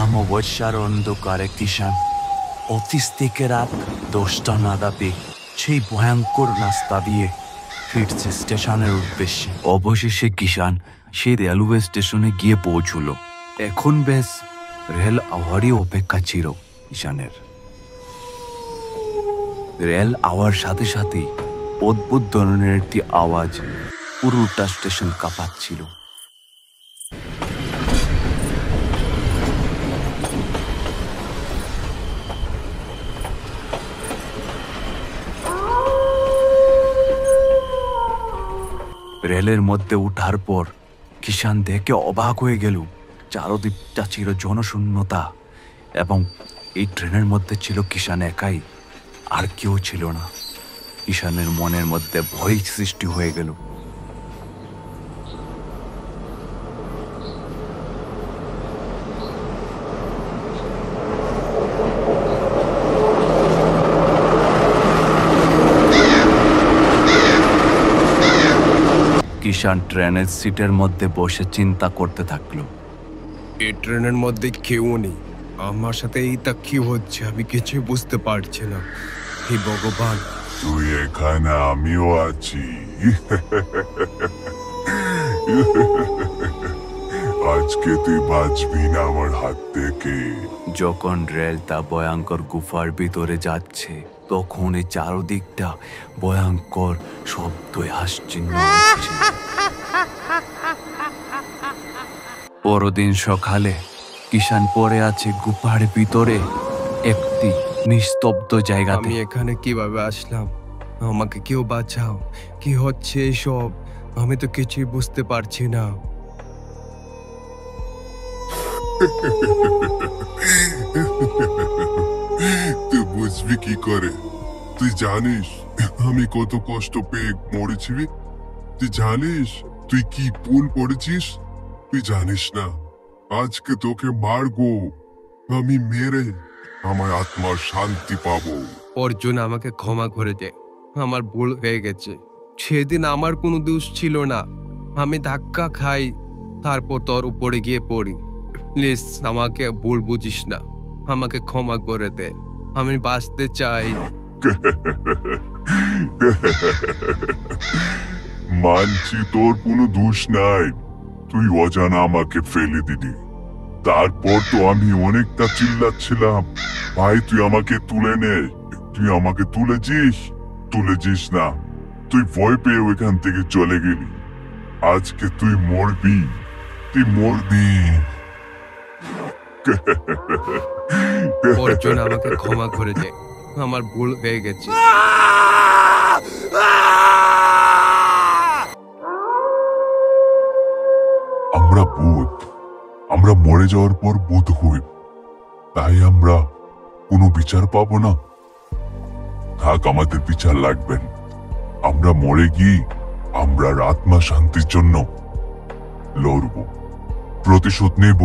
অমাবস্যার অন্ধকারে কিষান অফিস থেকে রাত 10টা নাগাদে সেই ভয়ঙ্কর রাস্তা দিয়ে ফিরছে স্টেশনের উদ্দেশ্যে। অবশেষে কিষান সেই রেলওয়ে স্টেশনে গিয়ে পৌঁছল। এখন বেশ রেল আওয়ারই অপেক্ষা ছিল কিষানের। রেল আওয়ার সাথে সাথেই অদ্ভুত ধরনের একটি আওয়াজ পুরোটা স্টেশন কাঁপাচ্ছিল। রেলের মধ্যে উঠার পর কিষান দেখে অবাক হয়ে গেল। চারদিকটা ছিল জনশূন্যতা এবং এই ট্রেনের মধ্যে ছিল কিষান একাই, আর কেউ ছিল না। কিষানের মনের মধ্যে ভয় সৃষ্টি হয়ে গেল। কিষান ট্রেনের সিটের মধ্যে বসে চিন্তা করতে থাকলো। এই ট্রেনের মধ্যে কেউ নেই, আমার সাথে এইটা কি হচ্ছে আমি কিছু বুঝতে পারছি না। হে ভগবান, তুই এখানে, আমিও আছি। আজকে তুই বাঁচবি না আমার হাত থেকে। যখন রেলটা ভয়ঙ্কর গুফার ভিতরে যাচ্ছে তখন এই চারদিকটা ভয়ঙ্কর শব্দে হাসচিহ্ন হচ্ছে। পরদিন সকালে কিষান পড়ে আছে গুফার ভিতরে একটি নিস্তব্ধ জায়গাতে। আমি এখানে কিভাবে আসলাম? আমাকে কেউ বাঁচাও, কি হচ্ছে এসব? আমি তো কিছুই বুঝতে পারছি না। তুই বুঝবি কি করে? তুই জানিস আমি কত কষ্ট পেয়ে মরেছি? তুই জানিস তুই কি ভুল করেছিস? তুই জানিস না, আজকে তোকে মারবো। আমি মেরে আমার আত্মার শান্তি পাবো। অর্জুন, আমাকে ক্ষমা করে দে, আমার ভুল হয়ে গেছে। সেদিন আমার কোনো দোষ ছিল না। আমি ধাক্কা খাই, তারপর তোর উপরে গিয়ে পড়ি। প্লিজ আমাকে ভুল বুঝিস না, আমাকে ক্ষমা করে দে, আমি বাঁচতে চাই। মানছি তোর কোনো দোষ নাই, তুই অজানা আমাকে ফেলে দিলি। তারপর তো আমি অনেকটা চিল্লাচ্ছিলাম, ভাই তুই আমাকে তুলে নে। তুই আমাকে তুলেছিস না, তুই ভয় পেয়ে ওইখান থেকে চলে গেলি। আজকে তুই মরবি। অর্জুন, আমাকে ক্ষমা করে দে, আমার ভুল হয়ে গেছে। আমরা ভূত, আমরা মরে যাওয়ার পর ভূত হই, তাই আমরা কোনো বিচার পাবো না। থাক, আমাদের বিচার লাগবেন। আমরা মরে গিয়ে আমরা আত্মা শান্তির জন্য লড়ব, প্রতিশোধ নেব।